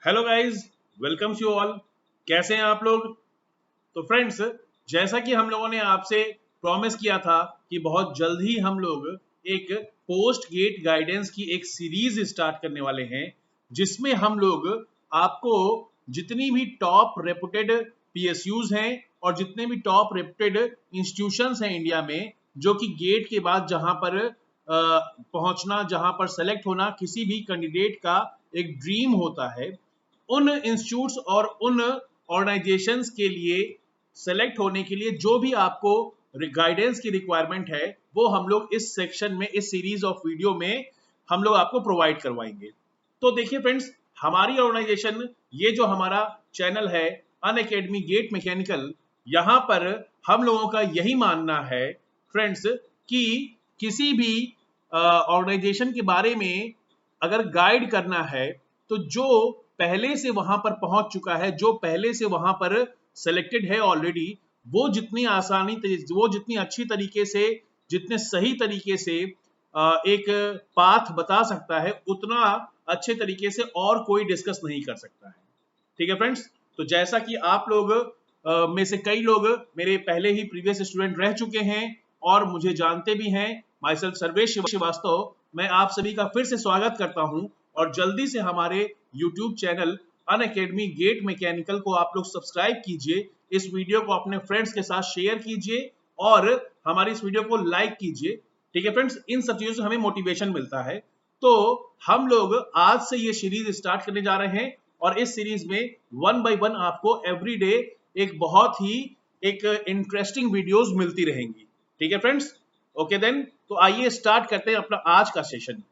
Hello guys, welcome you all. कैसे हैं आप लोग? तो फ्रेंड्स, जैसा कि हम लोगों ने आपसे प्रॉमिस किया था कि बहुत जल्द ही हम लोग एक पोस्ट गेट गाइडेंस की एक सीरीज स्टार्ट करने वाले हैं, जिसमें हम लोग आपको जितनी भी टॉप रेपुटेड पीएसयूज हैं और जितने भी टॉप रेपुटेड इंस्टीट्यूशंस हैं इंडिया में, जो कि गेट के बाद जहां पर पहुंचना, जहां पर सेलेक्ट होना किसी भी कैंडिडेट का एक ड्रीम होता है, उन इंस्टीट्यूट्स और उन ऑर्गेनाइजेशंस के लिए सेलेक्ट होने के लिए जो भी आपको गाइडेंस की रिक्वायरमेंट है, वो हम लोग इस सेक्शन में, इस सीरीज ऑफ वीडियो में हम लोग आपको प्रोवाइड करवाएंगे। तो देखिए फ्रेंड्स, हमारी ऑर्गेनाइजेशन, ये जो हमारा चैनल है अनअकैडमी गेट मैकेनिकल, यहाँ पर हम लोगों का यही मानना है फ्रेंड्स कि किसी भी ऑर्गेनाइजेशन के बारे में अगर गाइड करना है, तो जो पहले से वहां पर पहुंच चुका है, जो पहले से वहां पर सेलेक्टेड है ऑलरेडी, वो जितनी आसानी, वो जितनी अच्छी तरीके से, जितने सही तरीके से एक पाथ बता सकता है, उतना अच्छे तरीके से और कोई डिस्कस नहीं कर सकता है। ठीक है फ्रेंड्स, तो जैसा कि आप लोग में से कई लोग मेरे पहले ही प्रीवियस स्टूडेंट रह चुके हैं और मुझे जानते भी हैं, माई सेल्फ सर्वेश श्रीवास्तव, मैं आप सभी का फिर से स्वागत करता हूं। और जल्दी से हमारे YouTube channel Unacademy GATE mechanical को आप लोग सब्सक्राइब कीजिए, इस वीडियो को अपने फ्रेंड्स के साथ शेयर कीजिए और हमारी इस वीडियो को लाइक कीजिए। ठीक है फ्रेंड्स, इन सब चीजों से हमें मोटिवेशन मिलता है। तो हम लोग आज से ये सीरीज स्टार्ट करने जा रहे हैं और इस सीरीज में वन बाय वन आपको एवरी डे एक बहुत ही एक इंटरेस्टिंग वीडियोस मिलती रहेंगी। ठीक है फ्रेंड्स, ओके देन, तो आइए स्टार्ट करते हैं अपना आज का सेशन।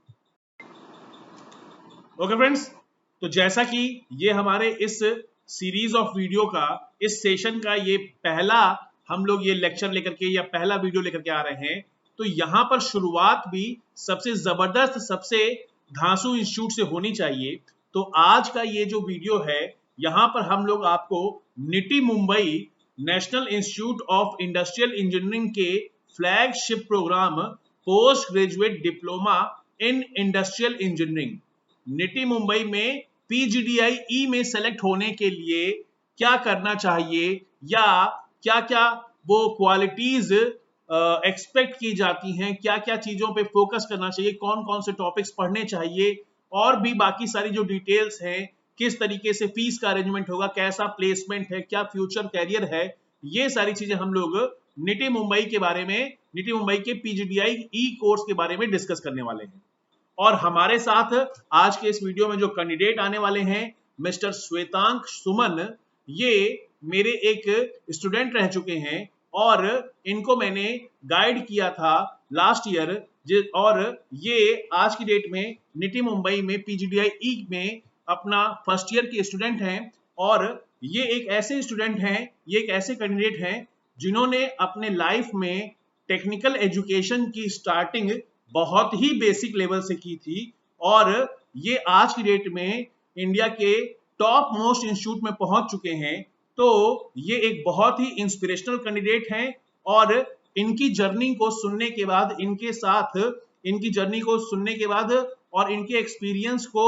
ओके फ्रेंड्स, तो जैसा कि ये हमारे इस सीरीज ऑफ वीडियो का, इस सेशन का ये पहला हम लोग ये लेक्चर लेकर के या पहला वीडियो लेकर के आ रहे हैं, तो यहाँ पर शुरुआत भी सबसे जबरदस्त, सबसे धांसू इंस्टीट्यूट से होनी चाहिए। तो आज का ये जो वीडियो है, यहाँ पर हम लोग आपको NITIE Mumbai National Institute of Industrial Engineering के flagship program post graduate diploma in industrial engineering NITIE Mumbai में पीजीडीआई में सेलेक्ट होने के लिए क्या करना चाहिए, या क्या क्या वो क्वालिटीज एक्सपेक्ट की जाती हैं, क्या क्या चीजों पे फोकस करना चाहिए, कौन कौन से टॉपिक्स पढ़ने चाहिए, और भी बाकी सारी जो डिटेल्स हैं, किस तरीके से फीस का अरेंजमेंट होगा, कैसा प्लेसमेंट है, क्या फ्यूचर कैरियर है, ये सारी चीजें हम लोग निटी मुंबई के बारे में, निटी मुंबई के पीजीडीआई कोर्स के बारे में डिस्कस करने वाले हैं। और हमारे साथ आज के इस वीडियो में जो कैंडिडेट आने वाले हैं, मिस्टर श्वेतांक सुमन, ये मेरे एक स्टूडेंट रह चुके हैं और इनको मैंने गाइड किया था लास्ट ईयर, और ये आज की डेट में निटी मुंबई में पीजीडीआई में अपना फर्स्ट ईयर के स्टूडेंट हैं। और ये एक ऐसे स्टूडेंट हैं, ये एक ऐसे कैंडिडेट हैं जिन्होंने अपने लाइफ में टेक्निकल एजुकेशन की स्टार्टिंग बहुत ही बेसिक लेवल से की थी, और ये आज की डेट में इंडिया के टॉप मोस्ट इंस्टीट्यूट में पहुंच चुके हैं। तो ये एक बहुत ही इंस्पिरेशनल कैंडिडेट हैं, और इनकी जर्नी को सुनने के बाद, इनके साथ इनकी जर्नी को सुनने के बाद और इनके एक्सपीरियंस को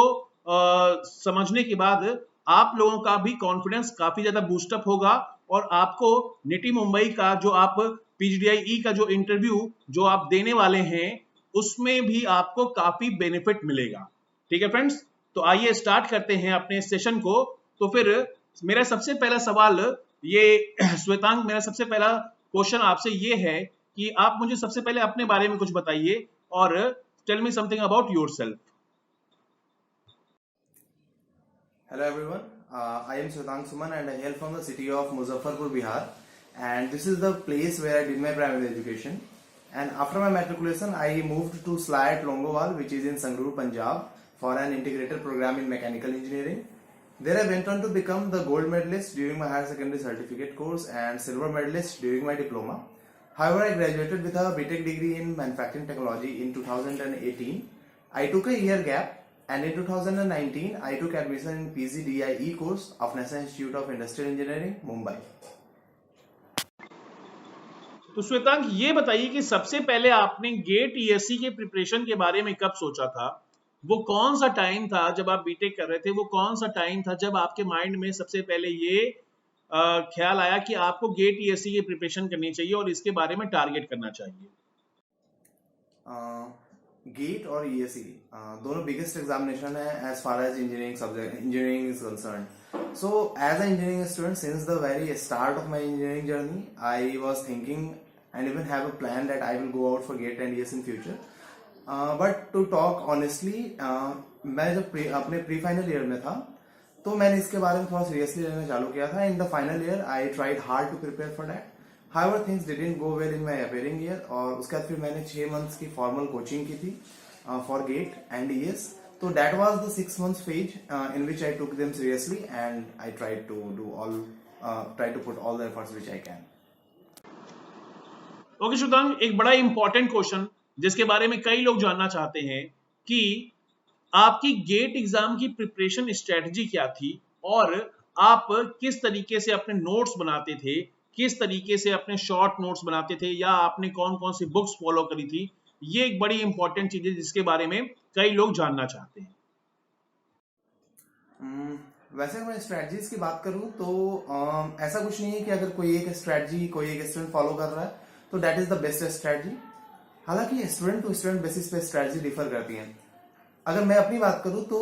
समझने के बाद आप लोगों का भी कॉन्फिडेंस काफी ज्यादा बूस्टअप होगा, और आपको निटी मुंबई का जो आप पीजीडीआई का जो इंटरव्यू जो आप देने वाले हैं, उसमें भी आपको काफी बेनिफिट मिलेगा। ठीक है फ्रेंड्स, तो आइए स्टार्ट करते हैं अपने सेशन को। तो फिर मेरा सबसे पहला सवाल ये श्वेतांक, मेरा सबसे पहला क्वेश्चन आपसे ये है कि आप मुझे सबसे पहले अपने बारे में कुछ बताइए और tell me something about yourself. Hello everyone, I am Shwetank Suman and I hail from the city of Muzaffarpur, Bihar, and this is the place where I did my primary education. And after my matriculation, I moved to SLAT Longowal, which is in Sangrur, Punjab, for an integrated program in mechanical engineering. There I went on to become the gold medalist during my higher secondary certificate course and silver medalist during my diploma. However, I graduated with a BTech degree in manufacturing technology in 2018. I took a year gap, and in 2019, I took admission in PGDIE course of National Institute of Industrial Engineering, Mumbai. तो श्वेतांक, ये बताइए कि सबसे पहले आपने gate ESC के preparation के बारे में कब सोचा था, वो कौन सा टाइम था जब आप बीटेक कर रहे थे, वो कौन सा टाइम था जब आपके माइंड में सबसे पहले ये ख्याल आया कि आपको गेट ईएससी की प्रिपरेशन करनी चाहिए और इसके बारे में टारगेट करना चाहिए? गेट और ईएससी दोनों बिगेस्ट एग्जामिनेशन है as far as engineering subject engineering is concern. So as a engineering student since the very start of my engineering journey I was thinking and even have a plan that I will go out for GATE and ES in future. But to talk honestly, मैं जब अपने pre final year में था तो मैंने इसके बारे में थोड़ा सीरियसली लेना चालू किया था. In the final year I tried hard to prepare for that. However things didn't go well in my appearing year. और उसके बाद फिर मैंने 6 मंथ्स की फॉर्मल कोचिंग की थी फॉर गेट एंड ईएस. तो that was the 6 months phase in which I took them seriously and I tried to put all the efforts which I can. Okay Shwetang, एक बड़ा इंपॉर्टेंट क्वेश्चन जिसके बारे में कई लोग जानना चाहते हैं कि आपकी गेट एग्जाम की प्रिपरेशन स्ट्रेटजी क्या थी और आप किस तरीके से अपने नोट्स बनाते थे, किस तरीके से अपने शॉर्ट नोट्स बनाते थे, या आपने कौन कौन सी बुक्स फॉलो करी थी. ये एक बड़ी इंपॉर्टेंट चीज है जिसके बारे में कई लोग जानना चाहते हैं. वैसे अगर मैं स्ट्रेटजीज की बात करूं तो ऐसा कुछ नहीं है कि अगर कोई एक स्ट्रेटजी कोई एक स्टूडेंट फॉलो कर रहा है तो that is the best strategy. हालांकि स्टूडेंट टू स्टूडेंट बेसिस पे स्ट्रेटजी डिफर करती है. अगर मैं अपनी बात करूं तो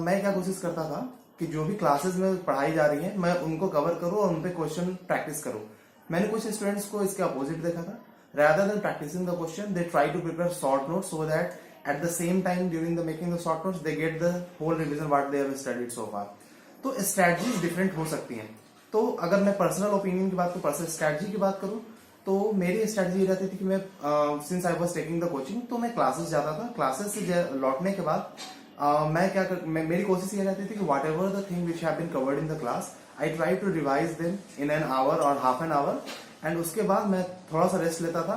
मैं क्या कोशिश करता था कि जो भी क्लासेस में पढ़ाई जा रही है मैं उनको कवर करूं और उन पे क्वेश्चन प्रैक्टिस करूं. मैंने कुछ स्टूडेंट्स को इसके अपोजिट देखा था. rather than practicing the question they try to prepare short notes so that at the same time during the making the short notes they get the whole revision what they have studied so far. तो strategies different हो सकती हैं. तो अगर मैं personal opinion की बात करूं, पर्सनल स्ट्रेटजी की बात करूं, तो मेरी स्ट्रेटजी ये रहती थी कि मैं since I was taking the coaching तो मैं क्लासेस जाता था. क्लासेस से लौटने के बाद मेरी कोशिश ये रहती थी कि whatever the thing which have been covered in the class I try to revise them in an hour और हाफ एन आवर. एंड उसके बाद मैं थोड़ा सा रेस्ट लेता था.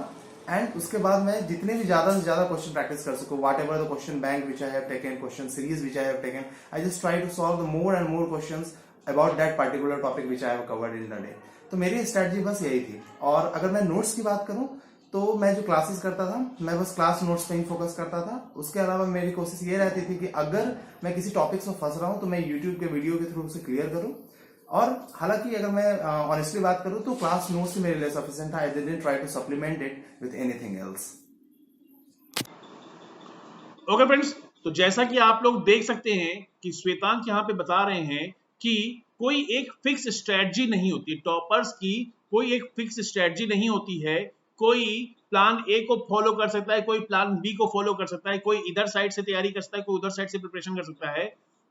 एंड उसके बाद मैं जितने भी ज्यादा से ज्यादा क्वेश्चन प्रैक्टिस कर सकूं, whatever the question bank which I have taken, question series which I have taken, I just try to solve the more and more questions about that particular topic which I have covered in the day. तो मेरी strategy बस यही थी. और अगर मैं notes की बात करूं तो मैं जो क्लासेस करता था मैं बस क्लास नोट्स पे ही फोकस करता था. उसके अलावा मेरी कोशिश ये रहती थी कि अगर मैं किसी टॉपिक से फंस रहा हूं तो मैं यूट्यूब के वीडियो के थ्रू उसे क्लियर करूं. और हालांकि अगर मैं ऑनेस्टली बात करूं तो क्लास नोट्स ही मेरे लिए सफिशिएंट था. I didn't try to supplement it with anything else. Okay friends, तो जैसा कि आप लोग देख सकते हैं कि श्वेतांक यहाँ पे बता रहे हैं कि कोई एक फिक्स स्ट्रेटजी नहीं होती. टॉपर्स की कोई एक फिक्स स्ट्रेटजी नहीं होती है. कोई प्लान ए को फॉलो कर सकता है, कोई प्लान बी को फॉलो कर सकता है, कोई इधर साइड से तैयारी कर सकता है, कोई उधर साइड से प्रिपरेशन कर सकता है.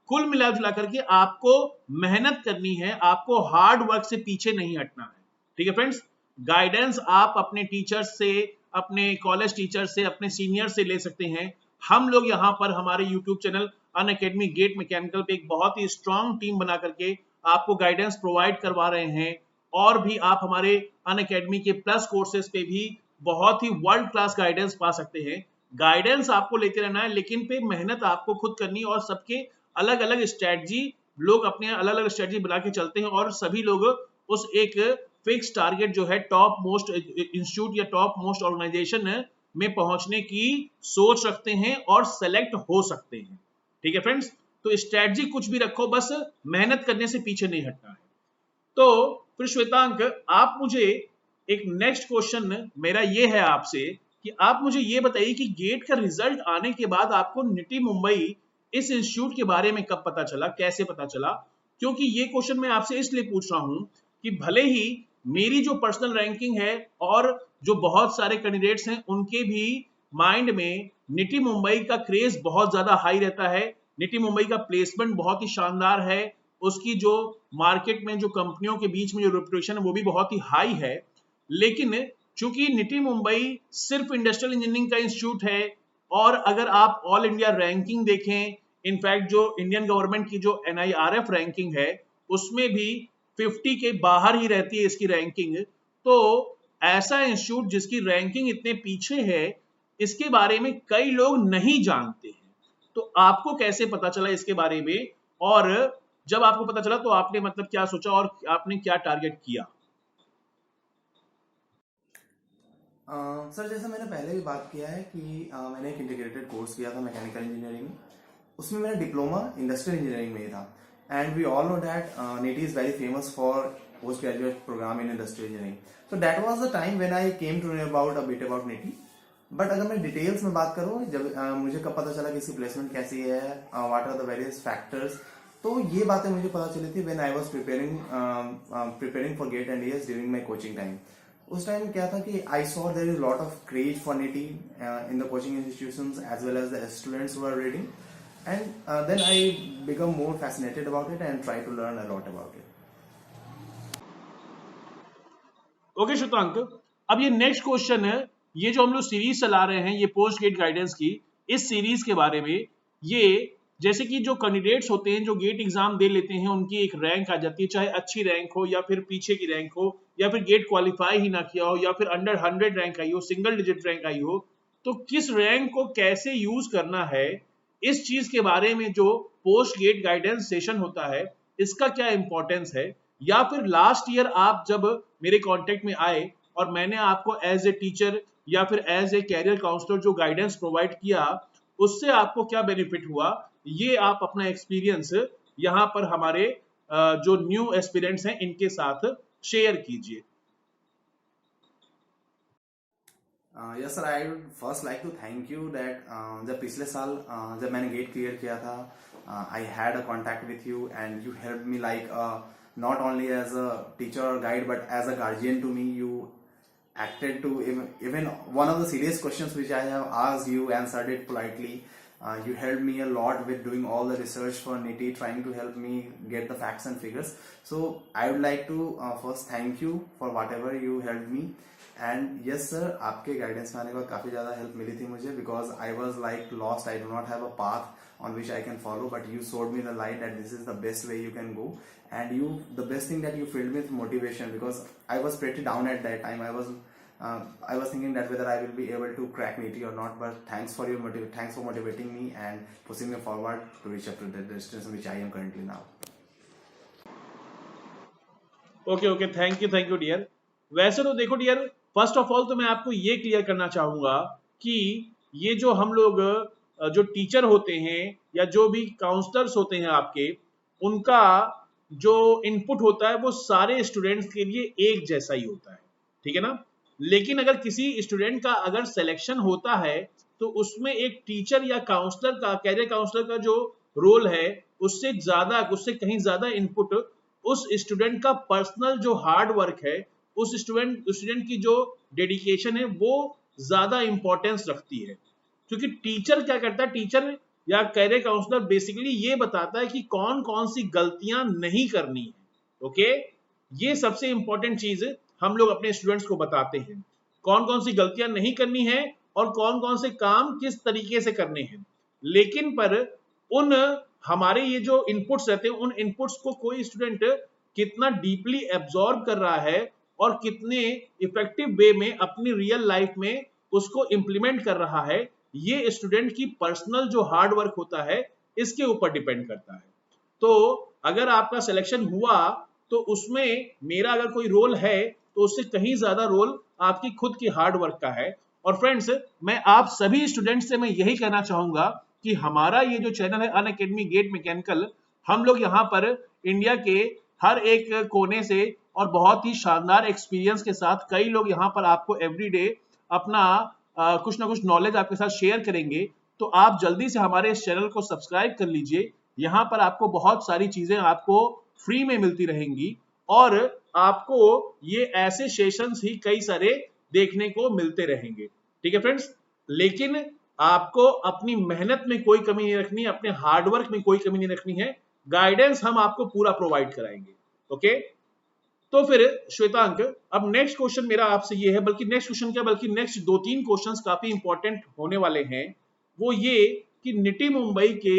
कुल मिला जुला करके आपको मेहनत करनी है, आपको हार्ड वर्क से पीछे नहीं हटना है. ठीक है फ्रेंड्स, गाइडेंस आप अपने टीचर से, अपने कॉलेज टीचर से, अपने सीनियर से ले सकते हैं. हम लोग यहाँ पर हमारे YouTube channel Unacademy GATE mechanical पे एक बहुत ही स्ट्रॉन्ग टीम बना करके आपको गाइडेंस प्रोवाइड करवा रहे हैं. और भी आप हमारे अनअकैडमी के प्लस कोर्सेज पे भी बहुत ही वर्ल्ड क्लास गाइडेंस पा सकते हैं. गाइडेंस आपको लेते रहना है, लेकिन पे मेहनत आपको खुद करनी है. और सबके अलग अलग स्ट्रेटजी, लोग अपने अलग अलग स्ट्रेटजी बना के चलते हैं और सभी लोग उस एक फिक्स टारगेट जो है टॉप मोस्ट इंस्टीट्यूट या टॉप मोस्ट ऑर्गेनाइजेशन में पहुंचने की सोच रखते हैं और सेलेक्ट हो सकते हैं. ठीक है फ्रेंड्स, तो स्ट्रेटजी कुछ भी रखो, बस मेहनत करने से पीछे नहीं हटना है. तो फिर श्वेतांक, आप मुझे एक नेक्स्ट क्वेश्चन मेरा ये है आपसे कि आप मुझे ये बताइए कि गेट का रिजल्ट आने के बाद आपको निटी मुंबई इस इंस्टीट्यूट के बारे में कब पता चला, कैसे पता चला? क्योंकि ये क्वेश्चन मैं आपसे इसलिए पूछ रहा हूं कि भले ही मेरी जो पर्सनल रैंकिंग है और जो बहुत सारे कैंडिडेट्स हैं उनके भी माइंड में निटी मुंबई का क्रेज बहुत ज्यादा हाई रहता है. निटी मुंबई का प्लेसमेंट बहुत ही शानदार है. उसकी जो मार्केट में जो कंपनियों के बीच में जो रेपुटेशन है वो भी बहुत ही हाई है. लेकिन चूंकि निटी मुंबई सिर्फ इंडस्ट्रियल इंजीनियरिंग का इंस्टीट्यूट है और अगर आप ऑल इंडिया रैंकिंग देखें, इनफैक्ट जो इंडियन गवर्नमेंट की जो NIRF रैंकिंग है उसमें भी 50 के बाहर ही रहती है इसकी रैंकिंग. तो ऐसा इंस्टीट्यूट जिसकी रैंकिंग इतने पीछे है, इसके बारे में कई लोग नहीं जानते हैं. तो आपको कैसे पता चला इसके बारे में, और जब आपको पता चला तो आपने मतलब क्या सोचा और आपने क्या टारगेट किया? सर जैसा मैंने पहले भी बात किया है कि मैंने एक इंटीग्रेटेड कोर्स किया था मैकेनिकल इंजीनियरिंग में. उसमें मेरा डिप्लोमा इंडस्ट्रियल इंजीनियरिंग में ही था. And we all know that NITI is very famous for post graduate program in industrial engineering. So that was the time when I came to know about a bit about NITI. But अगर मैं details में बात करूँ, जब मुझे कब पता चला कि इसकी प्लेसमेंट कैसी है, what are the various factors, तो ये बातें मुझे पता चली थी when I was preparing for GATE and as during my coaching time. उस टाइम क्या था कि I saw there is lot of craze for NITI in the coaching institutions as well as the students who are reading. And then I become more fascinated about it and try to learn a lot about it. Okay Shwetank, अब ये next question है. ये जो हम लोग series चला रहे हैं, ये पोस्ट गेट गाइडेंस की, इस सीरीज के बारे में, ये जैसे कि जो कैंडिडेट्स होते हैं जो गेट एग्जाम दे लेते हैं, उनकी एक रैंक आ जाती है, चाहे अच्छी रैंक हो या फिर पीछे की रैंक हो, या फिर गेट क्वालिफाई ही ना किया हो, या फिर अंडर 100 रैंक आई हो, सिंगल डिजिट रैंक आई हो. तो किस रैंक को कैसे यूज करना है, इस चीज के बारे में जो पोस्ट गेट गाइडेंस सेशन होता है, इसका क्या इंपॉर्टेंस है. या फिर लास्ट ईयर आप जब मेरे कांटेक्ट में आए और मैंने आपको एज ए टीचर या फिर एज ए कैरियर काउंसलर जो गाइडेंस प्रोवाइड किया, उससे आपको क्या बेनिफिट हुआ, ये आप अपना एक्सपीरियंस यहाँ पर हमारे जो न्यू एस्पिरेंट्स हैं इनके साथ शेयर कीजिए. Yes sir, I would first like to thank you that जब पिछले साल जब मैंने गेट क्लियर किया था, I had a contact with you and you help me like not only as a teacher or guide but as a guardian to me. You acted to even one of the serious questions which I have asked, you answered it politely. You helped me a lot with doing all the research for NITI, trying to help me get the facts and figures. So I would like to first thank you for whatever you helped me. And yes sir, आपके guidance में आने के बाद काफी ज्यादा help मिली थी मुझे, because I was like lost. I do not have a path on which I can follow, but you showed me the light that this is the best way you can go. And the best thing that you filled me with motivation, because I was pretty down at that time. I was thinking that whether I will be able to crack NITI or not. But thanks for motivating me and pushing me forward to reach up to the destination which I am currently now. Okay, thank you dear. वैसे तो देखो dear, first of all तो मैं आपको ये clear करना चाहूंगा कि ये जो हम लोग जो टीचर होते हैं या जो भी काउंसलर्स होते हैं आपके, उनका जो इनपुट होता है वो सारे स्टूडेंट्स के लिए एक जैसा ही होता है, ठीक है ना. लेकिन अगर किसी स्टूडेंट का अगर सिलेक्शन होता है तो उसमें एक टीचर या काउंसलर का, कैरियर काउंसलर का जो रोल है, उससे कहीं ज्यादा इनपुट उस स्टूडेंट का पर्सनल जो हार्ड वर्क है, उस स्टूडेंट की जो डेडिकेशन है, वो ज्यादा इंपॉर्टेंस रखती है. क्योंकि टीचर क्या करता है, टीचर या कैरियर काउंसलर बेसिकली ये बताता है कि कौन कौन सी गलतियां नहीं करनी है. ओके, ये सबसे इंपॉर्टेंट चीज हम लोग अपने स्टूडेंट्स को बताते हैं, कौन कौन सी गलतियां नहीं करनी है और कौन कौन से काम किस तरीके से करने हैं. लेकिन पर उन हमारे ये जो इनपुट्स रहते हैं, उन इनपुट्स को कोई स्टूडेंट कितना डीपली एब्जॉर्ब कर रहा है और कितने इफेक्टिव वे में अपनी रियल लाइफ में उसको इंप्लीमेंट कर रहा है, ये स्टूडेंट की पर्सनल जो हार्ड वर्क होता है इसके ऊपर डिपेंड करता है. तो अगर आपका सिलेक्शन हुआ तो उसमें मेरा अगर कोई रोल है तो उससे कहीं ज्यादा रोल आपकी खुद की हार्ड वर्क का है. और फ्रेंड्स, मैं आप सभी स्टूडेंट्स से मैं यही कहना चाहूंगा कि हमारा ये जो चैनल है अनअकैडमी गेट मैकेनिकल, हम लोग यहाँ पर इंडिया के हर एक कोने से और बहुत ही शानदार एक्सपीरियंस के साथ कई लोग यहाँ पर आपको एवरीडे अपना कुछ ना कुछ नॉलेज आपके साथ शेयर करेंगे. तो आप जल्दी से हमारे इस चैनल को सब्सक्राइब कर लीजिए. यहाँ पर आपको बहुत सारी चीजें आपको फ्री में मिलती रहेंगी और आपको ये ऐसे सेशंस ही कई सारे देखने को मिलते रहेंगे. ठीक है फ्रेंड्स, लेकिन आपको अपनी मेहनत में कोई कमी नहीं रखनी, अपने हार्डवर्क में कोई कमी नहीं रखनी है. गाइडेंस हम आपको पूरा प्रोवाइड कराएंगे. ओके, तो फिर श्वेतांक, अब नेक्स्ट क्वेश्चन मेरा आपसे ये है, बल्कि नेक्स्ट क्वेश्चन क्या, बल्कि नेक्स्ट 2-3 क्वेश्चंस काफी इंपॉर्टेंट होने वाले हैं. वो ये कि निटी मुंबई के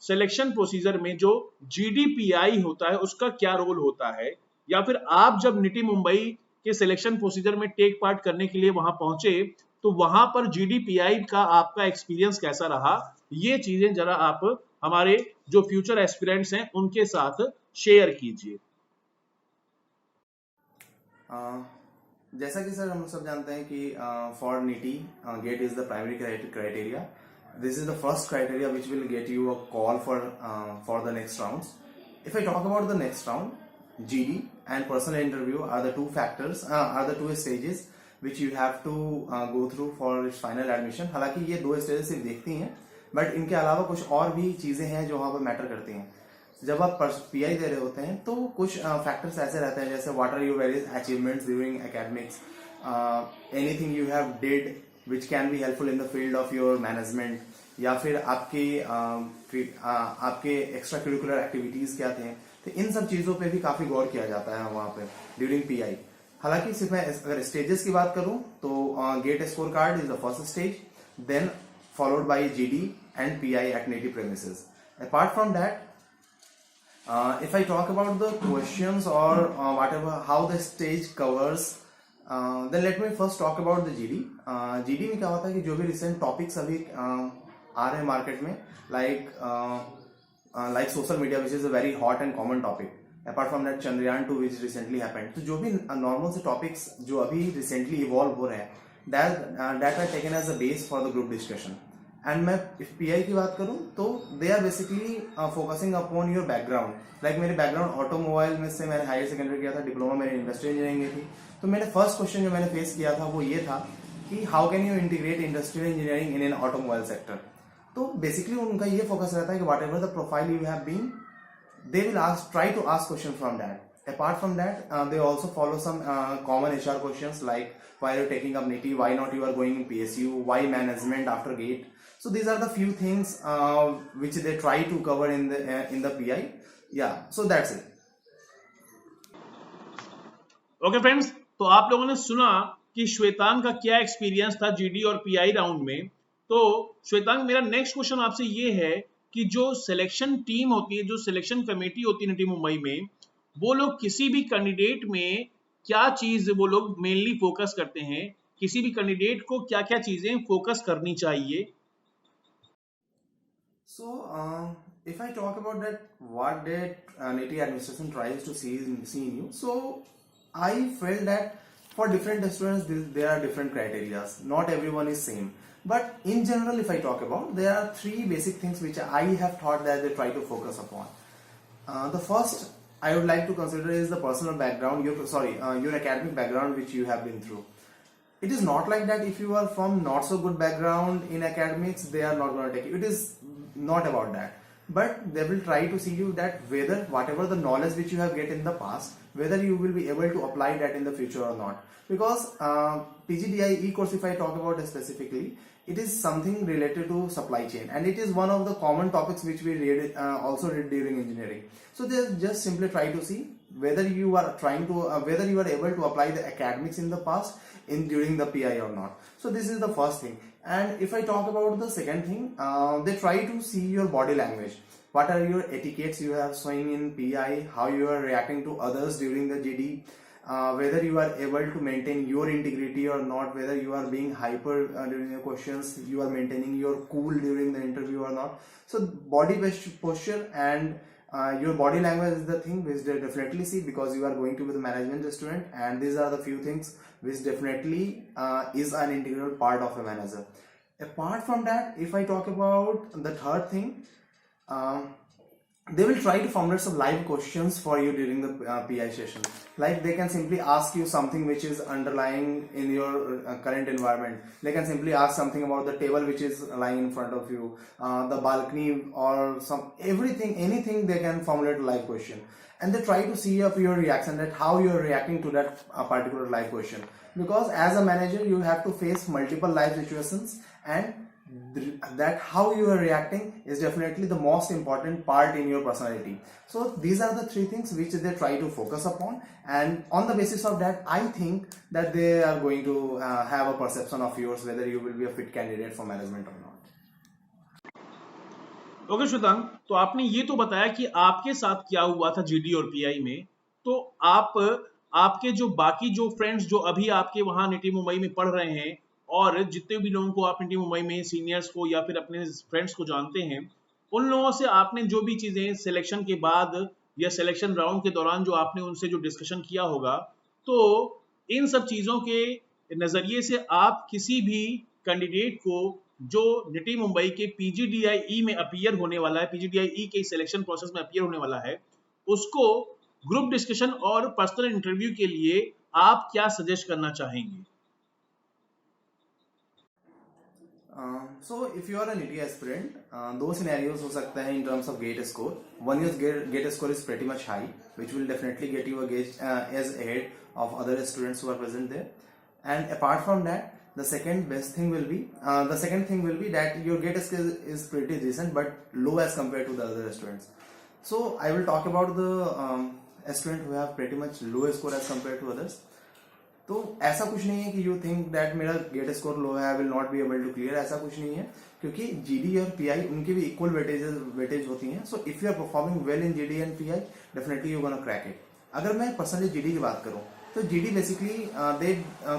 सिलेक्शन प्रोसीजर में जो GDPI होता है उसका क्या रोल होता है, या फिर आप जब निटी मुंबई के सिलेक्शन प्रोसीजर में टेक पार्ट करने के लिए वहां पहुंचे तो वहां पर GDPI का आपका एक्सपीरियंस कैसा रहा, ये चीजें जरा आप हमारे जो फ्यूचर एस्पिरेंट्स हैं उनके साथ शेयर कीजिए. जैसा कि सर हम सब जानते हैं कि for NITI GATE is the primary criteria. this is the first criteria which will get you a call for the next rounds. If I talk about the next round, GD and personal interview are the two factors, are the two stages which you have to go through for its final admission. हालांकि ये दो stages सिर्फ देखती हैं, but इनके अलावा कुछ और भी चीजें हैं जो वहाँ पर मैटर करती हैं. जब आप पीआई दे रहे होते हैं तो कुछ फैक्टर्स ऐसे रहते हैं जैसे what are your various achievements during academics, anything you have did which can be helpful in the field of your management, या फिर आपके एक्स्ट्रा करिकुलर एक्टिविटीज क्या थे. तो इन सब चीजों पे भी काफी गौर किया जाता है वहां पे ड्यूरिंग पीआई. हालांकि सिर्फ मैं अगर स्टेजेस की बात करूं तो GATE score card is the first stage, then followed by GD and PI at native premises. Apart from that, if I talk about the questions or whatever how the stage covers, then let me first talk about the GD. GD में क्या होता है कि जो भी recent topics अभी आ रहे हैं मार्केट में, like social media which is a very hot and common topic. Apart from that, Chandrayaan 2 which recently happened. तो जो भी normal से topics जो अभी recently evolve हो रहे हैं, that are taken as a base for the group discussion. And मैं पीआई की बात करूं तो they are basically focusing upon your background. Like मेरे बैकग्राउंड ऑटोमोबाइल में से मैंने हायर सेकेंडरी किया था, डिप्लोमा मेरे इंडस्ट्रियल इंजीनियरिंग में थी. तो मेरे फर्स्ट क्वेश्चन जो मैंने फेस किया था वो ये था कि how can you integrate industrial engineering in an automobile sector. तो बेसिकली उनका ये फोकस रहता है कि whatever the profile you have been, they will try to ask questions from that. Apart from that, they also follow some common HR questions like why are you taking up NITI, why not you are going in PSU, why management after GATE. So these are the few things which they try to cover in the PI. Yeah, so that's it. Okay friends, तो आप लोगों ने सुना कि श्वेतांग का क्या experience था GD और पीआई राउंड में. तो श्वेतांग, मेरा नेक्स्ट क्वेश्चन आपसे ये है कि जो सिलेक्शन टीम होती है, जो सिलेक्शन कमेटी होती है NITI मुंबई में, वो लोग किसी भी कैंडिडेट में क्या चीज वो लोग मेनली फोकस करते हैं, किसी भी कैंडिडेट को क्या क्या चीजें फोकस करनी चाहिए? So if I talk about that, what that NITI administration tries to see in you, so I felt that for different students there are different criteria, not everyone is same. But in general, if I talk about, there are three basic things which I have thought that they try to focus upon. The first I would like to consider is the personal background, your academic background which you have been through. It is not like that if you are from not so good background in academics, they are not going to take you. It is not about that. But they will try to see you that whether whatever the knowledge which you have get in the past, whether you will be able to apply that in the future or not. Because PGDIE course, if I talk about specifically, it is something related to supply chain, and it is one of the common topics which we also read during engineering. So they just simply try to see whether you are whether you are able to apply the academics in the past during the PI or not. So this is the first thing. And if I talk about the second thing, they try to see your body language. What are your etiquettes you have showing in PI, how you are reacting to others during the GD, whether you are able to maintain your integrity or not, whether you are being hyper during your questions, you are maintaining your cool during the interview or not. So body posture and your body language is the thing which they definitely see, because you are going to be the management student, and these are the few things which definitely is an integral part of a manager. Apart from that, if I talk about the third thing, they will try to formulate some live questions for you during the PI session. Like they can simply ask you something which is underlying in your current environment. They can simply ask something about the table which is lying in front of you, the balcony, or anything they can formulate a live question. And they try to see your reaction, that how you are reacting to that particular live question. Because as a manager, you have to face multiple live situations, and that how you are reacting is definitely the most important part in your personality. So these are the three things which they try to focus upon, and on the basis of that, I think that they are going to have a perception of yours whether you will be a fit candidate for management or not. Okay Shwetang, तो आपने ये तो बताया कि आपके साथ क्या हुआ था जीडी और पीआई में. तो आपके जो बाकी जो फ्रेंड्स जो अभी आपके वहां NITI मुंबई में पढ़ रहे हैं, और जितने भी लोगों को आप NITI मुंबई में सीनियर्स को या फिर अपने फ्रेंड्स को जानते हैं, उन लोगों से आपने जो भी चीजें सिलेक्शन के बाद या सिलेक्शन राउंड के दौरान जो आपने उनसे जो डिस्कशन किया होगा, तो इन सब चीजों के नजरिए से आप किसी भी कैंडिडेट को जो निटी मुंबई के PGDIE में अपीयर होने वाला है, PGDIE के सिलेक्शन प्रोसेस में अपीयर होने वाला है, उसको ग्रुप डिस्कशन और पर्सनल इंटरव्यू के लिए आप क्या सजेस्ट करना चाहेंगे? So if you are a NITI aspirant, दो scenarios हो सकते हैं in terms of gate score. One is gate score is pretty much high, which will definitely get you a gauge as ahead of other students who are present there. And apart from that, the second thing will be that your gate score is pretty decent but low as compared to the other students. So I will talk about the student who have pretty much low score as compared to others. तो ऐसा कुछ नहीं है कि you think that मेरा GATE score low है, I will not be able to clear, ऐसा कुछ नहीं है, क्योंकि जीडी और पीआई उनकी भी इक्वल वेटेज होती हैं. So if you are performing well in GD and PI, definitely you gonna crack it. अगर मैं पर्सनली जीडी की बात करूं तो GD basically they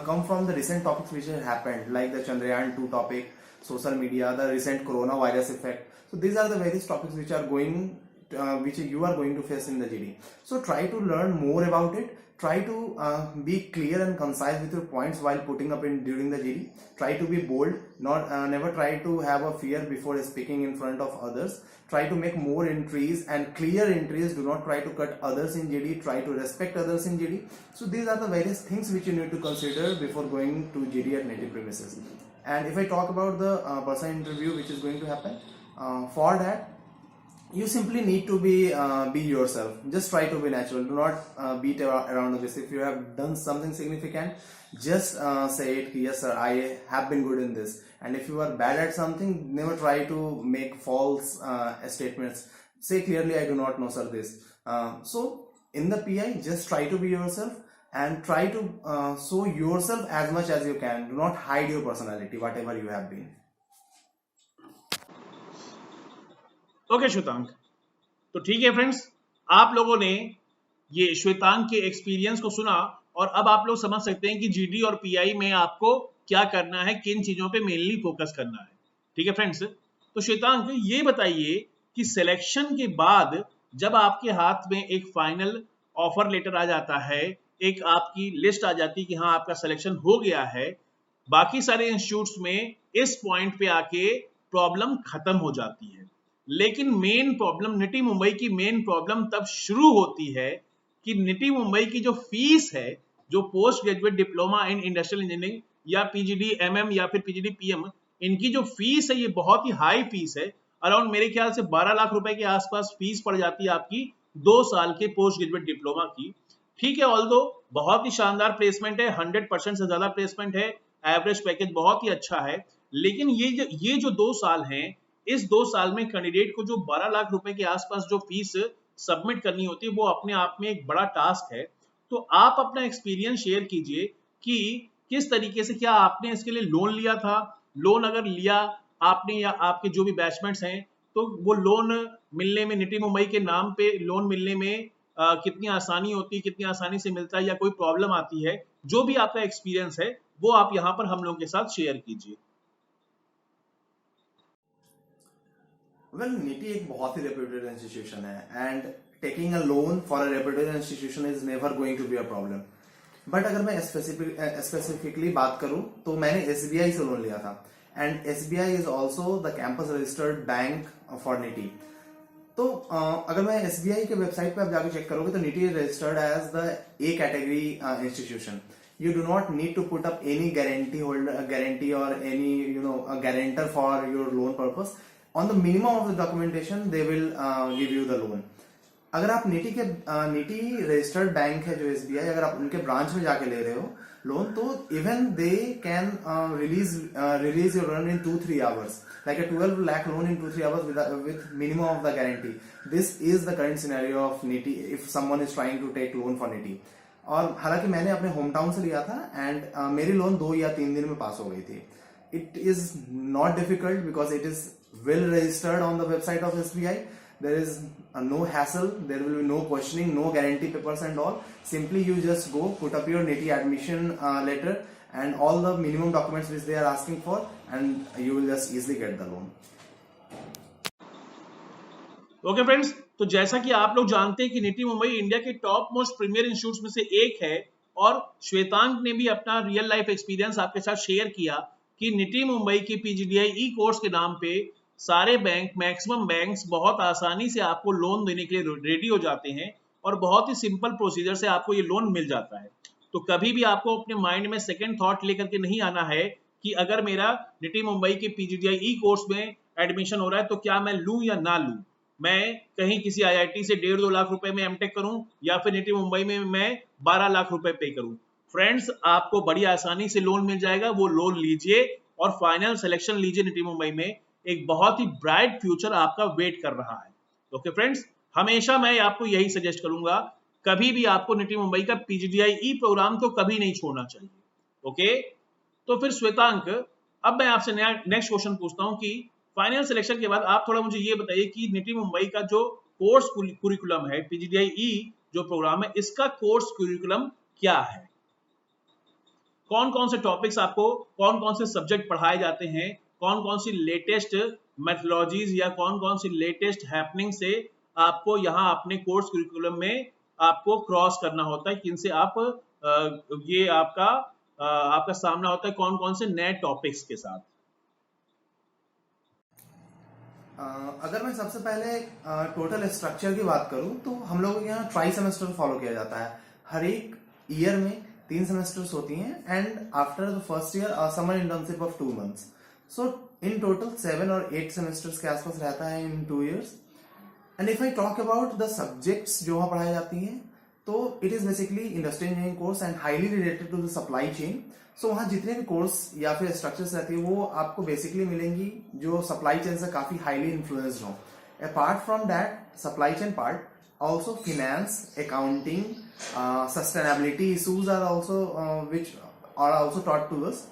come from the recent topics which have happened, like the Chandrayaan 2 topic, social media, the recent corona virus effect. So these are the various topics which are going which you are going to face in the GD. So try to learn more about it. Try to be clear and concise with your points while putting up in during the GD. Try to be bold. Never try to have a fear before speaking in front of others. Try to make more entries and clear entries. Do not try to cut others in GD. Try to respect others in GD. So these are the various things which you need to consider before going to GD at native premises. And if I talk about the person interview which is going to happen, for that, you simply need to be yourself. Just try to be natural. Do not beat around this. If you have done something significant, just say it, yes sir, I have been good in this. And if you are bad at something, never try to make false statements. Say clearly, I do not know sir this. So in the PI, just try to be yourself and try to show yourself as much as you can. Do not hide your personality, whatever you have been. Okay Shwetank, तो ठीक है friends, आप लोगों ने ये श्वेतांक के experience को सुना और अब आप लोग समझ सकते हैं कि जीडी और पीआई में आपको क्या करना है, किन चीजों पे मेनली फोकस करना है. ठीक है फ्रेंड्स, तो श्वेतांक ये बताइए कि सिलेक्शन के बाद जब आपके हाथ में एक फाइनल ऑफर लेटर आ जाता है, एक आपकी लिस्ट आ जाती है कि हाँ आपका सिलेक्शन हो गया है, बाकी सारे इंस्टीट्यूट्स में इस पॉइंट पे आके प्रॉब्लम खत्म हो जाती है. लेकिन मेन प्रॉब्लम, निटी मुंबई की मेन प्रॉब्लम तब शुरू होती है कि निटी मुंबई की जो फीस है, जो post graduate diploma in industrial engineering या पीजीडी एमएम या फिर पीजीडी पीएम, इनकी जो फीस है ये बहुत ही हाई फीस है. अराउंड मेरे ख्याल से 12 लाख रुपए के आसपास फीस पड़ जाती है आपकी 2 साल के पोस्ट ग्रेजुएट डिप्लोमा की. ठीक है, ऑल्दो बहुत ही शानदार प्लेसमेंट है, 100% से ज्यादा प्लेसमेंट है, एवरेज पैकेज बहुत ही अच्छा है. लेकिन ये जो 2 साल हैं, इस 2 साल में कैंडिडेट को जो 12 लाख रुपए के आसपास जो फीस सबमिट करनी होती है वो अपने आप में एक बड़ा टास्क है. तो आप अपना एक्सपीरियंस शेयर कीजिए कि किस तरीके से, क्या आपने इसके लिए लोन लिया था, लोन अगर लिया आपने या आपके जो भी बैचमेट्स हैं, तो वो लोन मिलने में, निटी मुंबई के नाम पे लोन मिलने में कितनी आसानी होती है, कितनी आसानी से मिलता है या कोई प्रॉब्लम आती है, जो भी आपका एक्सपीरियंस है वो आप यहाँ पर हम लोगों के साथ शेयर कीजिए. Well, NITI एक बहुत ही reputed institution है and taking a loan for a reputed institution is never going to be a problem. But अगर मैं specifically बात करूं तो मैंने SBI से लोन लिया था and SBI is also the campus registered bank for NITI. तो अगर मैं SBI के वेबसाइट पे आप जाके चेक करोगे तो NITI is registered as the A category institution. You do not need to put up any guarantee or any a guarantor for your loan purpose. On the minimum of the documentation they will give you the loan. अगर आप NITI registered bank है जो SBI, अगर आप उनके branch में जाके ले रहे हो लोन, तो even they can release your loan in 2-3 hours, like a 12 lakh loan in 2-3 hours with minimum of the guarantee. This is the current scenario of NITI if someone is trying to take loan for NITI. और हालांकि मैंने अपने home town से लिया था and मेरी loan 2 या 3 दिन में पास हो गई थी. It is not difficult because it is well registered on the website of SBI. There is no hassle, there will be no questioning, no guarantee papers and all. Simply you just go, put up your NITI admission letter and all the minimum documents which they are asking for, and you will just easily get the loan. Okay friends, तो जैसा कि आप लोग जानते हैं कि nitty Mumbai India के top most premiere institutes में से एक है और श्वेतांक ने भी अपना रियल लाइफ एक्सपीरियंस आपके साथ शेयर किया कि निटी मुंबई के पीजीडीआई ई कोर्स के नाम पे सारे बैंक, मैक्सिमम बैंक्स बहुत आसानी से आपको लोन देने के लिए रेडी हो जाते हैं और बहुत ही सिंपल प्रोसीजर से आपको ये लोन मिल जाता है। तो कभी भी आपको अपने माइंड में सेकंड थॉट लेकर के नहीं आना है कि अगर मेरा निटी मुंबई के पीजीडीआई ई कोर्स में एडमिशन हो रहा है तो क्या मैं लूं या ना लूं, मैं कहीं किसी आईआईटी से 1.5-2 लाख रुपए में एमटेक करूं या फिर निटी मुंबई में मैं 12 लाख रुपए पे करूं। फ्रेंड्स, आपको बड़ी आसानी से लोन मिल जाएगा, वो लोन लीजिए और फाइनल सिलेक्शन लीजिए निटी मुंबई में। एक बहुत ही ब्राइट फ्यूचर आपका वेट कर रहा है। ओके फ्रेंड्स, हमेशा मैं आपको यही सजेस्ट करूंगा, कभी भी आपको निटी मुंबई का पीजीडीआई ई प्रोग्राम तो कभी नहीं छोड़ना चाहिए। ओके, तो फिर श्वेतांक, अब मैं आपसे नेक्स्ट क्वेश्चन पूछता हूं कि फाइनल सिलेक्शन के बाद आप थोड़ा मुझे ये बताइए कि निटी मुंबई का जो कोर्स कुरिकुलम है, पीजीडीआई ई जो प्रोग्राम है, इसका कोर्स कुरिकुलम क्या है, कौन कौन से टॉपिक्स आपको, कौन कौन से सब्जेक्ट पढ़ाए जाते हैं, कौन कौन सी लेटेस्ट मेथोलॉजीज या कौन कौन सी लेटेस्ट हैपनिंग से आपको यहाँ अपने कोर्स कुरिकुलम में आपको क्रॉस करना होता है, किनसे आप ये आपका सामना होता है, कौन कौन से नए टॉपिक्स के साथ। अगर मैं सबसे पहले टोटल स्ट्रक्चर की बात करूं तो हम लोगों के यहाँ ट्राई सेमेस्टर फॉलो किया जाता है। हर एक ईयर में 3 सेमेस्टर्स होती हैं and after the first year summer internship of 2 months. So in total 7 और 8 सेमेस्टर्स के आसपास रहता है in 2 years। And if I talk about the subjects जो वहां पढ़ाई जाती हैं तो it is basically industrial engineering course and highly related to the supply chain. So वहां जितने भी कोर्स या फिर स्ट्रक्चर्स रहती है वो आपको बेसिकली मिलेंगी जो सप्लाई चेन से काफी हाईली इन्फ्लुएंस्ड हो। Apart from that supply chain part, also finance, accounting, sustainability issues are also taught to us।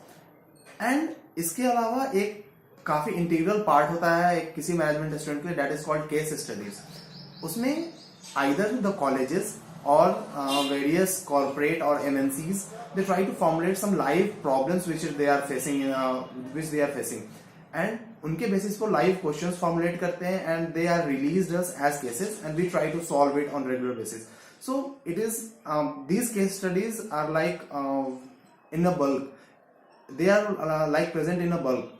and इसके अलावा एक काफी इंटीग्रल पार्ट होता है एक किसी मैनेजमेंट स्टूडेंट के लिए, that is called case studies. उसमें आइदर द कॉलेजेस और वेरियस कॉर्पोरेट और MNCs they try to formulate some live problems which they are facing and उनके बेसिस पर लाइव क्वेश्चंस फॉर्मुलेट करते हैं and they are released us as cases and we try to solve it on regular basis. So it is these case studies are like in a bulk, they are like present in a bulk.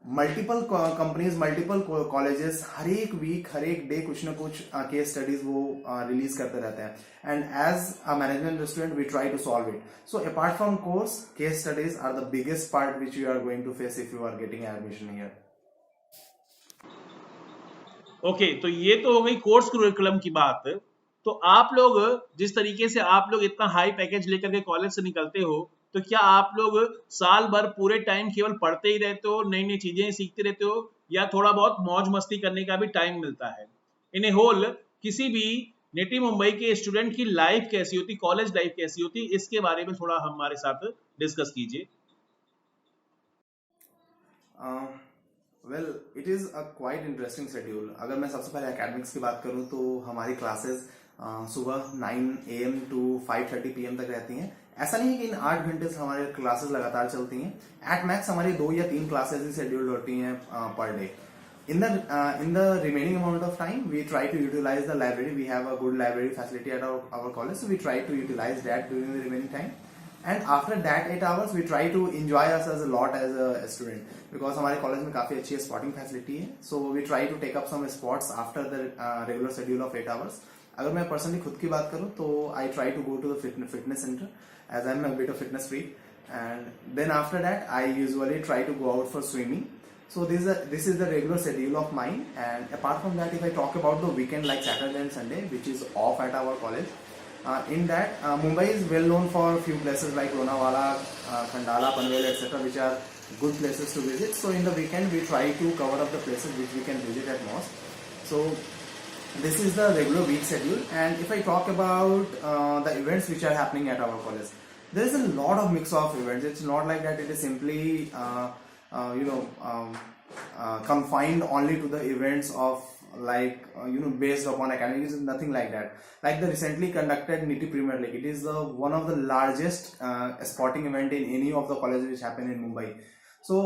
Multiple companies, multiple colleges हर एक week, हर एक day कुछ ना कुछ case studies वो release करते रहते हैं and as a management student we try to solve it. So apart from course, case studies are the biggest part which you are going to face if you are getting admission here. Okay, तो ये तो हो गई course curriculum की बात। तो आप लोग जिस तरीके से आप लोग इतना हाई पैकेज लेकर के कॉलेज से निकलते हो, तो क्या आप लोग साल भर पूरे टाइम केवल पढ़ते ही रहते हो, नई नई चीजें सीखते रहते हो, या थोड़ा बहुत मौज मस्ती करने का भी टाइम मिलता है? इन ए होल किसी भी निटी मुंबई के स्टूडेंट की लाइफ कैसी होती, कॉलेज लाइफ कैसी होती, इसके बारे में थोड़ा हमारे साथ डिस्कस कीजिए। Well, it is a quite interesting schedule. अगर मैं सबसे पहले एकेडमिक्स की बात करूं तो हमारी क्लासेस सुबह 9 AM to 5:30 PM तक रहती हैं। ऐसा नहीं है कि इन 8 घंटे से हमारे क्लासेस लगातार चलती हैं। एट मैक्स हमारी 2 या 3 क्लासेस ही शेड्यूल्ड होती हैं per day. In the remaining amount of time, we try to utilize the library. We have a good library facility at our college, so we try to utilize that during the remaining time. And after that 8 hours, we try to enjoy ourselves a lot as a student, because हमारे college में काफी अच्छी spotting facility है। So we try to take up some spots after the regular schedule of 8 hours. अगर मैं personally खुद की बात करूँ तो I try to go to the fitness center as I'm a bit of fitness freak, and then after that I usually try to go out for swimming. So this is the regular schedule of mine. And apart from that, if I talk about the weekend like Saturday and Sunday, which is off at our college, in that Mumbai is well known for a few places like Lonavala, Khandala, Panvel, etc., which are good places to visit. So in the weekend we try to cover up the places which we can visit at most. So this is the regular week schedule. And if I talk about the events which are happening at our college, there is a lot of mix of events. It's not like that it is simply confined only to the events of based upon academics. It's nothing like that. Like the recently conducted Niti Premier League, it is one of the largest sporting event in any of the colleges which happen in Mumbai. So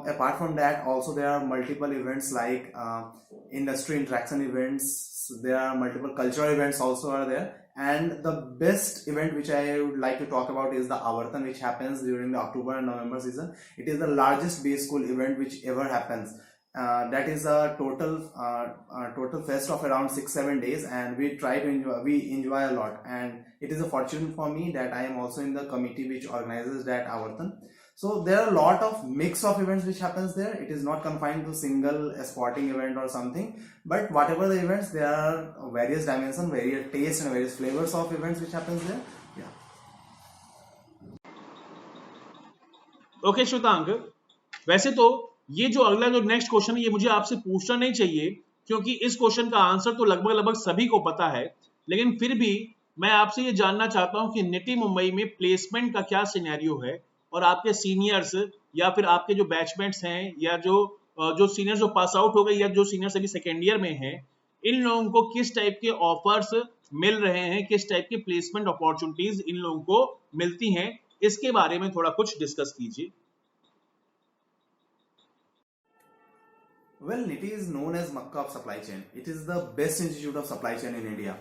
apart from that, also there are multiple events like industry interaction events, there are multiple cultural events also are there. And the best event which I would like to talk about is the Avartan, which happens during the October and November season. It is the largest bay school event which ever happens. That is a total fest of around 6-7 days, and we enjoy a lot. And it is a fortune for me that I am also in the committee which organizes that Avartan. So there are a lot of mix of events which happens there. It is not confined to single sporting event or something, but whatever the events, there are various dimensions, various tastes and various flavors of events which happens there. Yeah. Okay Shwetank, वैसे तो ये जो अगला जो next question है ये मुझे आपसे पूछना नहीं चाहिए, क्योंकि इस क्वेश्चन का आंसर तो लगभग लगभग सभी को पता है, लेकिन फिर भी मैं आपसे ये जानना चाहता हूं कि निटी मुंबई में प्लेसमेंट का क्या सिनेरियो है, और आपके सीनियर्स या फिर आपके जो बैचमेट्स हैं या जो सीनियर्स जो पास आउट हो गए या जो सीनियर्स अभी सेकेंड ईयर में हैं, इन लोगों को किस टाइप के ऑफर्स मिल रहे हैं, किस टाइप की प्लेसमेंट अपॉर्चुनिटीज इन लोगों को मिलती हैं, इसके बारे में थोड़ा कुछ डिस्कस कीजिए। Well, NITI is known as Makkah of supply chain. It is the best institute of supply chain in India.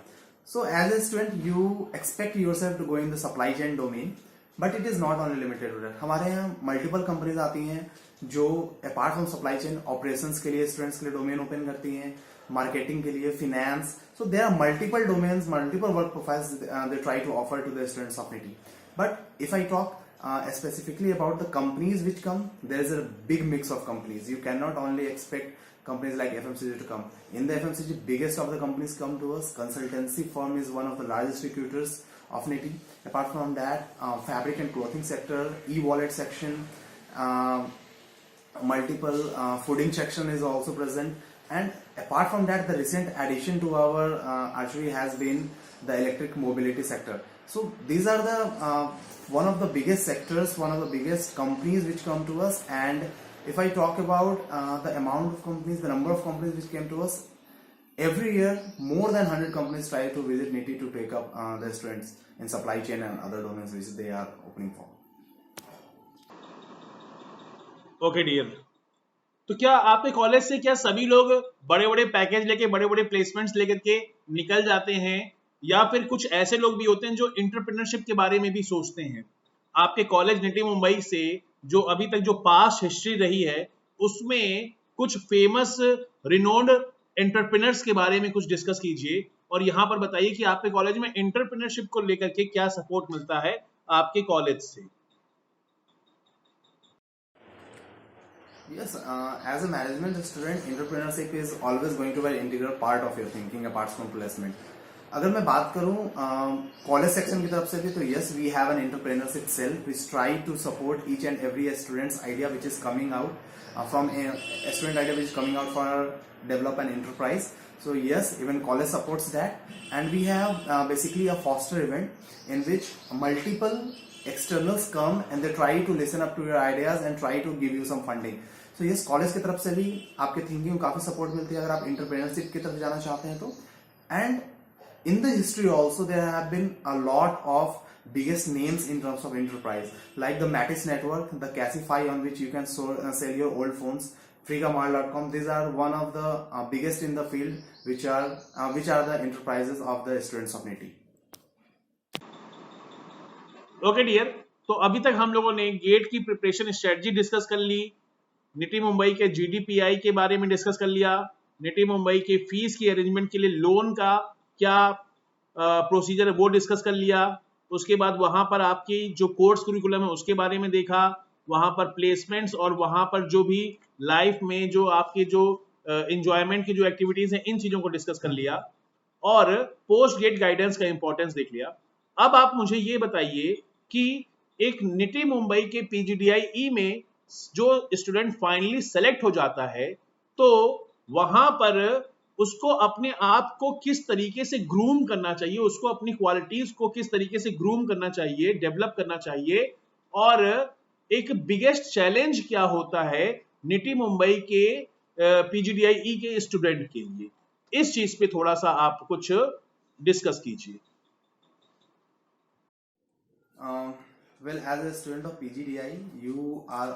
So as a student, you expect yourself to go in the supply chain domain, but it is not only limited to that. हमारे यहाँ multiple companies आती हैं जो apart from supply chain operations के लिए students के लिए domain open करती हैं, मार्केटिंग के लिए, finance. So there are multiple domains, multiple work profiles they try to offer to the students of NITI. But if I talk specifically about the companies which come, there is a big mix of companies. You cannot only expect companies like FMCG to come. In the FMCG, biggest of the companies come to us. Consultancy firm is one of the largest recruiters of NITI. Apart from that, fabric and clothing sector, e-wallet section, multiple fooding section is also present. And apart from that, the recent addition to our archery has been the electric mobility sector. So these are the one of the biggest sectors, one of the biggest companies which come to us. And if I talk about the amount of companies, the number of companies which came to us, every year more than 100 companies try to visit NITI to take up their students in supply chain and other domains which they are opening for. Okay dear, तो क्या आपके college से क्या सभी लोग बड़े बड़े package लेके, बड़े बड़े प्लेसमेंट्स लेकर के निकल जाते हैं, या फिर कुछ ऐसे लोग भी होते हैं जो एंटरप्रेन्योरशिप के बारे में भी सोचते हैं? आपके कॉलेज निटी मुंबई से जो अभी तक जो पास्ट हिस्ट्री रही है उसमें कुछ फेमस रिनोन्ड एंटरप्रेन्योर्स के बारे में कुछ डिस्कस कीजिए, और यहाँ पर बताइए कि आपके कॉलेज में एंटरप्रेन्योरशिप को लेकर के क्या सपोर्ट मिलता है आपके कॉलेज से। Yes, as a management student, entrepreneurship is always going to be an integral part of your thinking apart from placement. अगर मैं बात करूं कॉलेज सेक्शन की तरफ से भी, तो yes, we have an entrepreneurship cell which try to support each and every students idea which is coming out from a student idea which is coming out for develop an enterprise. So yes, even college supports that, and we have basically a foster event in which multiple externals come and they try to listen up to your ideas and try to give you some funding. So yes, college की तरफ से भी आपके thinking को काफी support मिलती है अगर आप एंटरप्रेन्योरशिप की तरफ जाना चाहते हैं तो. And in the history also there have been a lot of biggest names in terms of enterprise, like the Matis network, the Casify on which you can sell your old phones, freegamall.com. These are one of the biggest in the field which are the enterprises of the students of NITI. Okay dear, तो अभी तक हम लोगों ने gate की preparation strategy discuss कर ली, nitty Mumbai के GDPI के बारे में डिस्कस कर लिया, निटी मुंबई के फीस की अरेंजमेंट के लिए लोन का क्या प्रोसीजर है वो डिस्कस कर लिया, उसके बाद वहां पर आपकी जो कोर्स करिकुलम है उसके बारे में देखा, वहां पर प्लेसमेंट्स और वहां पर जो भी लाइफ में जो आपके जो एंजॉयमेंट की जो एक्टिविटीज हैं इन चीजों को डिस्कस कर लिया, और पोस्ट गेट गाइडेंस का इंपॉर्टेंस देख लिया। अब आप मुझे ये बताइए कि एक निटी मुंबई के PGDIE में जो स्टूडेंट फाइनली सेलेक्ट हो जाता है तो वहां पर उसको अपने आप को किस तरीके से ग्रूम करना चाहिए, उसको अपनी क्वालिटीज को किस तरीके से ग्रूम करना चाहिए, डेवलप करना चाहिए, और एक बिगेस्ट चैलेंज क्या होता है निटी मुंबई के PGDIE के स्टूडेंट के लिए, इस चीज पे थोड़ा सा आप कुछ डिस्कस कीजिए। Well, as a student of PGDIE, you are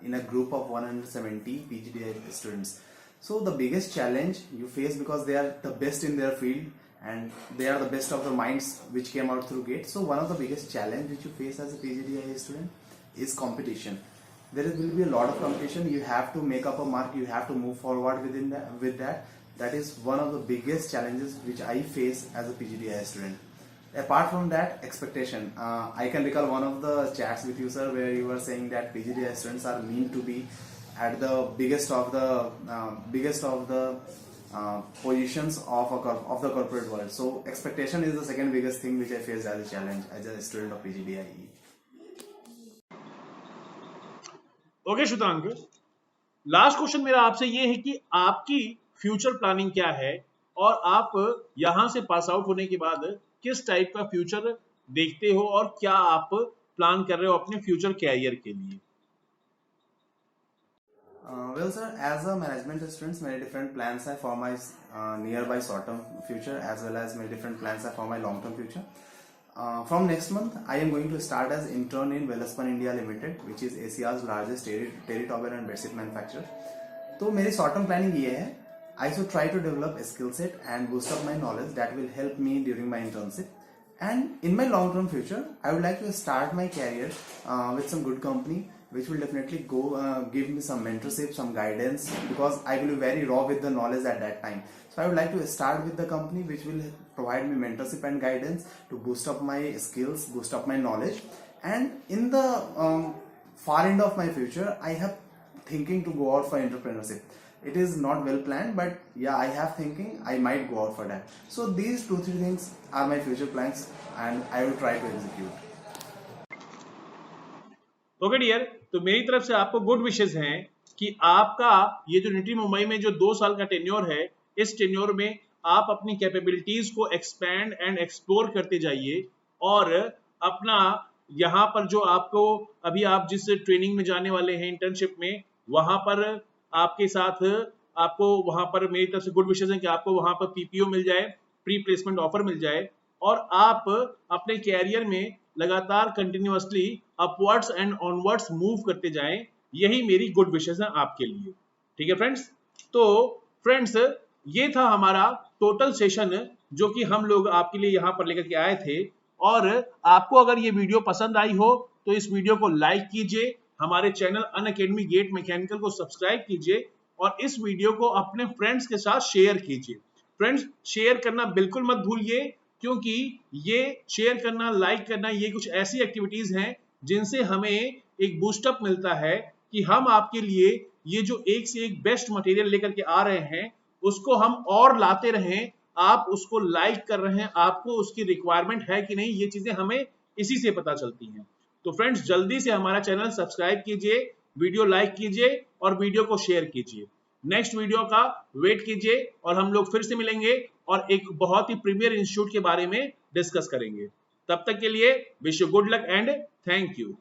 in a group of 170 PGDIE students. So the biggest challenge you face, because they are the best in their field and they are the best of the minds which came out through GATE. So one of the biggest challenge which you face as a PGDIA student is competition. There will be a lot of competition. You have to make up a mark. You have to move forward within that. With that, that is one of the biggest challenges which I face as a PGDIA student. Apart from that, expectation. I can recall one of the chats with you, sir, where you were saying that PGDIA students are meant to be at the biggest of the positions of the corporate world. So expectation is the second biggest thing which I face as a challenge as a student of PGDIE. Okay Shutank, last question मेरा आपसे ये है कि आपकी future planning क्या है और आप यहां से पास आउट होने के बाद किस टाइप का फ्यूचर देखते हो और क्या आप प्लान कर रहे हो अपने फ्यूचर कैरियर के लिए? Well, sir, as a management student, many different plans are for my nearby short-term future as well as many different plans are for my long-term future. From next month, I am going to start as intern in Welspun India Limited, which is Asia's largest terry towel and bedsheet manufacturer. तो मेरी short-term planning ये है, I should try to develop a skill set and boost up my knowledge that will help me during my internship. And in my long-term future, I would like to start my career with some good company, which will definitely give me some mentorship, some guidance, because I will be very raw with the knowledge at that time. So I would like to start with the company which will provide me mentorship and guidance to boost up my skills, boost up my knowledge. And in the far end of my future, I have thinking to go out for entrepreneurship. It is not well planned, but yeah, I have thinking I might go out for that. So these 2-3 things are my future plans and I will try to execute. Okay dear, तो मेरी तरफ से आपको good wishes हैं कि आपका ये जो निटी मुंबई में जो 2 साल का टेन्योर है, इस टेन्योर में आप अपनी कैपेबिलिटीज को एक्सपैंड एंड एक्सप्लोर करते जाइए और अपना यहाँ पर जो आपको अभी आप जिस ट्रेनिंग में जाने वाले हैं इंटर्नशिप में, वहां पर आपके साथ आपको वहां पर मेरी तरफ से गुड विशेस हैं कि आपको वहां पर पीपीओ मिल जाए, प्री प्लेसमेंट ऑफर मिल जाए और आप अपने कैरियर में लगातार continuously upwards and onwards move करते जाएं। यही मेरी गुड विशेस हैं आपके लिए। ठीक है फ्रेंड्स? तो फ्रेंड्स, ये था हमारा टोटल सेशन जो कि हम लोग आपके लिए यहाँ पर लेकर के आए थे। और आपको अगर ये वीडियो पसंद आई हो तो इस वीडियो को लाइक कीजिए, हमारे चैनल अनअकैडमी गेट मैकेनिकल को सब्सक्राइब कीजिए और इस वीडियो को अपने फ्रेंड्स के साथ शेयर कीजिए। फ्रेंड्स, शेयर करना बिल्कुल मत भूलिए, क्योंकि ये शेयर करना, लाइक करना, ये कुछ ऐसी एक्टिविटीज हैं जिनसे हमें एक बूस्टअप मिलता है कि हम आपके लिए ये जो एक से एक बेस्ट मटेरियल लेकर के आ रहे हैं उसको हम और लाते रहें। आप उसको लाइक कर रहे हैं, आपको उसकी रिक्वायरमेंट है कि नहीं, ये चीजें हमें इसी से पता चलती हैं। तो फ्रेंड्स, जल्दी से हमारा चैनल सब्सक्राइब कीजिए, वीडियो लाइक कीजिए और वीडियो को शेयर कीजिए। नेक्स्ट वीडियो का वेट कीजिए और हम लोग फिर से मिलेंगे और एक बहुत ही प्रीमियर इंस्टीट्यूट के बारे में डिस्कस करेंगे। तब तक के लिए wish you good luck and thank you.